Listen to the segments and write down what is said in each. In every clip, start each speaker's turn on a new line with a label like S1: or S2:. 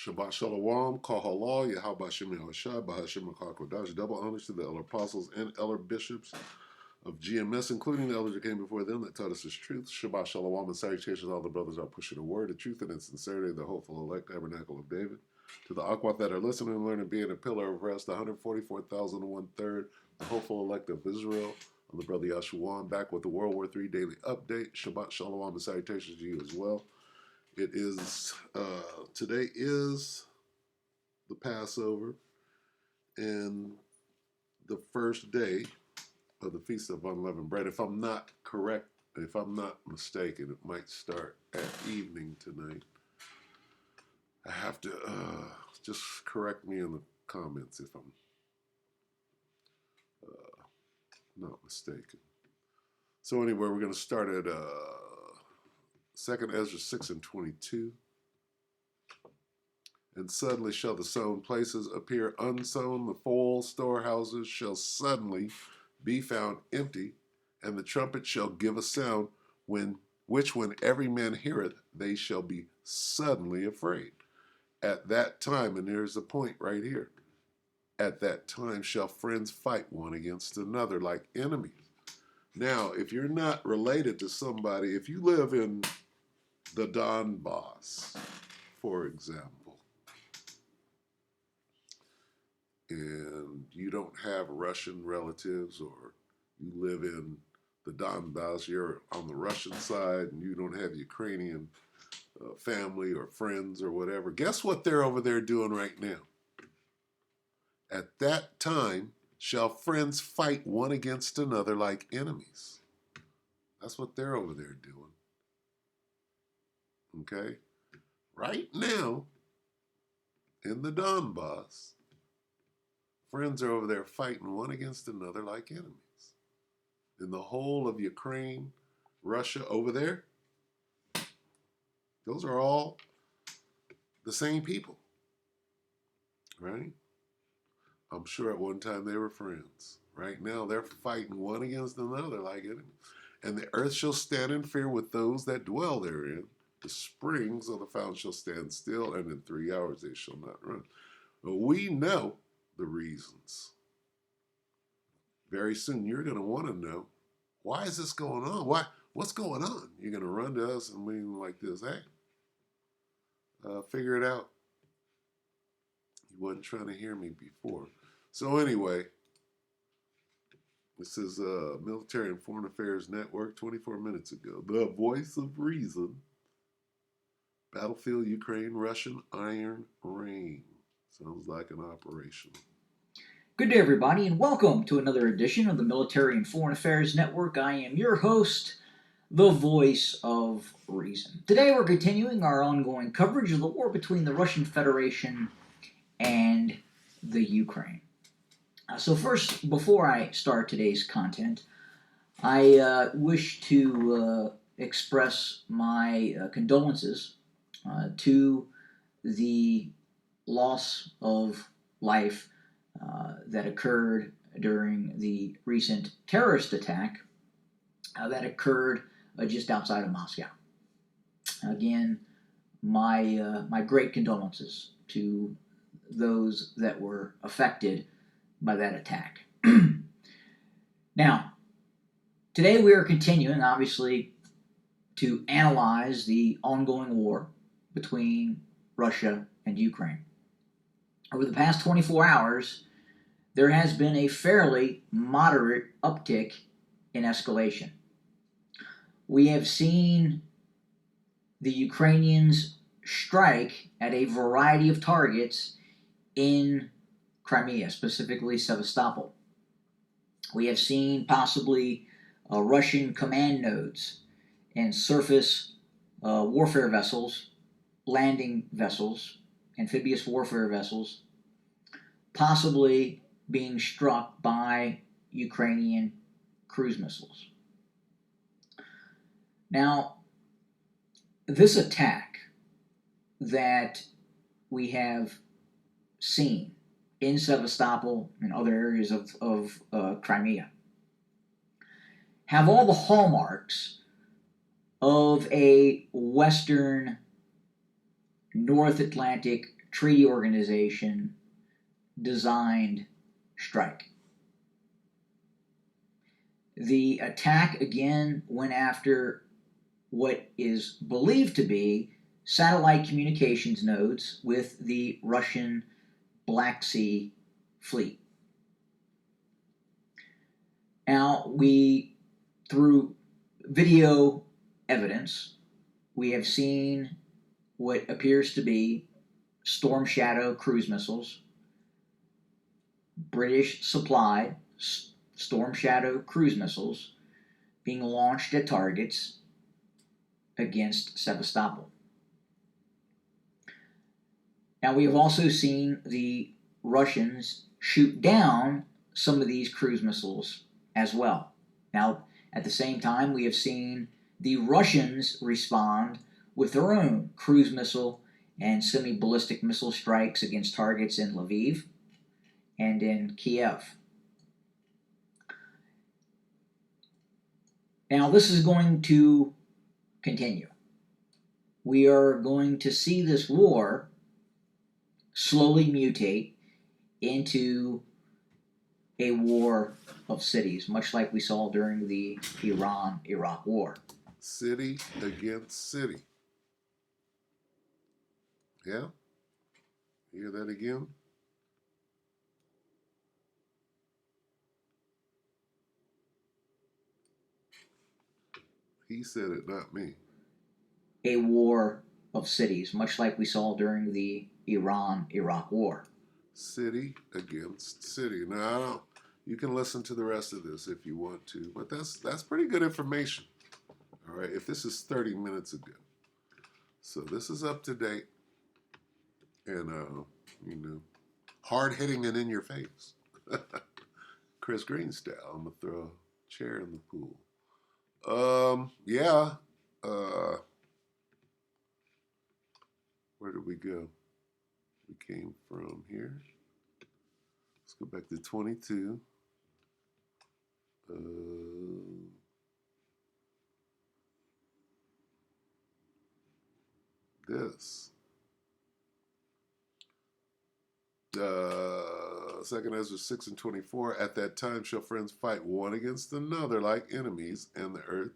S1: Shabbat Shalom, Kahala, Yahweh Shem Yahushua, Bahashim HaKadosh. Double honors to the elder apostles and elder bishops of GMS, including the elders that came before them that taught us this truth. Shabbat Shalom and salutations, all the brothers are pushing the word, the truth and in sincerity, the hopeful elect tabernacle of David. To the Akwat that are listening and learning, being a pillar of rest, the 144,001 third, the hopeful elect of Israel, and the brother Yashuan, back with the World War III daily update. Shabbat Shalom and salutations to you as well. It is, today is the Passover and the first day of the Feast of Unleavened Bread. If I'm not correct, if I'm not mistaken, it might start at evening tonight. I have to just correct me in the comments if I'm not mistaken. So anyway, we're going to start at 2nd Ezra 6 and 22. And suddenly shall the sown places appear unsown, the full storehouses shall suddenly be found empty, and the trumpet shall give a sound, when every man heareth, they shall be suddenly afraid. At that time, and there's a point right here, at that time shall friends fight one against another like enemies. Now, if you're not related to somebody, if you live in the Donbass, for example, and you don't have Russian relatives, or you live in the Donbass, you're on the Russian side, and you don't have Ukrainian family or friends or whatever, guess what they're over there doing right now? At that time shall friends fight one against another like enemies. That's what they're over there doing. Okay? Right now, in the Donbass, friends are over there fighting one against another like enemies. In the whole of Ukraine, Russia, over there, those are all the same people, right? I'm sure at one time they were friends. Right now, they're fighting one against another like enemies. And the earth shall stand in fear with those that dwell therein. The springs of the fountain shall stand still, and in 3 hours they shall not run. But we know the reasons. Very soon you're going to want to know, why is this going on? What's going on? You're going to run to us and we like this, hey, figure it out. You wasn't trying to hear me before. So anyway, this is Military and Foreign Affairs Network 24 minutes ago. The voice of reason. Battlefield, Ukraine, Russian Iron Rain. Sounds like an operation.
S2: Good day, everybody, and welcome to another edition of the Military and Foreign Affairs Network. I am your host, the voice of reason. Today we're continuing our ongoing coverage of the war between the Russian Federation and the Ukraine. So first, before I start today's content, I wish to express my condolences to the loss of life that occurred during the recent terrorist attack that occurred just outside of Moscow. Again, my great condolences to those that were affected by that attack. Now, today we are continuing, obviously, to analyze the ongoing war between Russia and Ukraine. Over the past 24 hours, there has been a fairly moderate uptick in escalation. We have seen the Ukrainians strike at a variety of targets in Crimea, specifically Sevastopol. We have seen possibly Russian command nodes and surface warfare vessels, landing vessels, amphibious warfare vessels, possibly being struck by Ukrainian cruise missiles. Now, this attack that we have seen in Sevastopol and other areas of Crimea have all the hallmarks of a Western North Atlantic treaty organization designed strike. The attack again went after what is believed to be satellite communications nodes with the Russian Black Sea Fleet. Now, through video evidence, we have seen what appears to be Storm Shadow cruise missiles, British supplied Storm Shadow cruise missiles being launched at targets against Sevastopol. Now, we have also seen the Russians shoot down some of these cruise missiles as well. Now, at the same time, we have seen the Russians respond with their own cruise missile and semi-ballistic missile strikes against targets in Lviv and in Kiev. Now, this is going to continue. We are going to see this war slowly mutate into a war of cities, much like we saw during the Iran-Iraq War.
S1: City against city. Yeah? Hear that again? He said it, not me.
S2: A war of cities, much like we saw during the Iran-Iraq War.
S1: City against city. Now, you can listen to the rest of this if you want to, but that's pretty good information. All right, if this is 30 minutes ago. So this is up to date and, hard hitting and in your face. Chris Green style. I'm going to throw a chair in the pool. Yeah. Where did we go? We came from here. Let's go back to 22. This. Second Ezra 6 and 24. At that time shall friends fight one against another like enemies, and the earth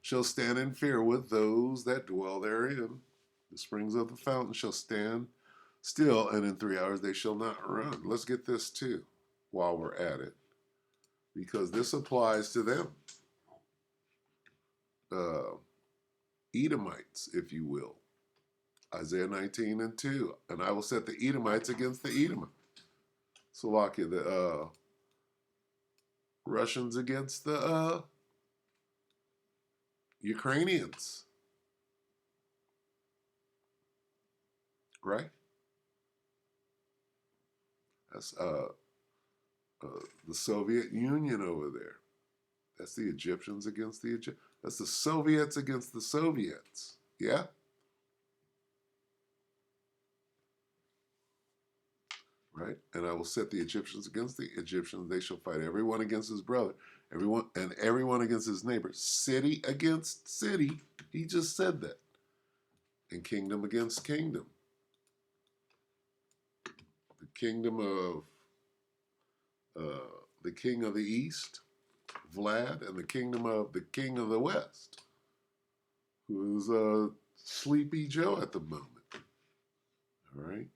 S1: shall stand in fear with those that dwell therein. The springs of the fountain shall stand still, and in 3 hours they shall not run. Let's get this too while we're at it, because this applies to them. Edomites, if you will. Isaiah 19 and 2. And I will set the Edomites against the Edomites. Slovakia, the Russians against the Ukrainians. Right? That's the Soviet Union over there. That's the Egyptians against the Egyptians. That's the Soviets against the Soviets. Yeah? Right? And I will set the Egyptians against the Egyptians. They shall fight everyone against his brother, everyone against his neighbor. City against city. He just said that. And kingdom against kingdom. The kingdom of the king of the east, Vlad, and the kingdom of the king of the west, who's Sleepy Joe at the moment. All right?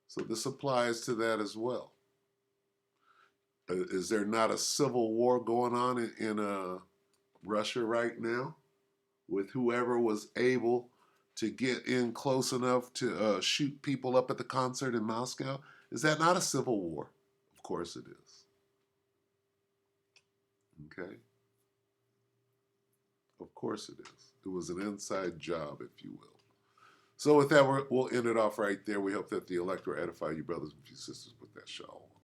S1: So this applies to that as well. Is there not a civil war going on in Russia right now with whoever was able to get in close enough to shoot people up at the concert in Moscow? Is that not a civil war? Of course it is. Okay? Of course it is. It was an inside job, if you will. So with that, we'll end it off right there. We hope that the elect will edify you brothers and you sisters with that shalom.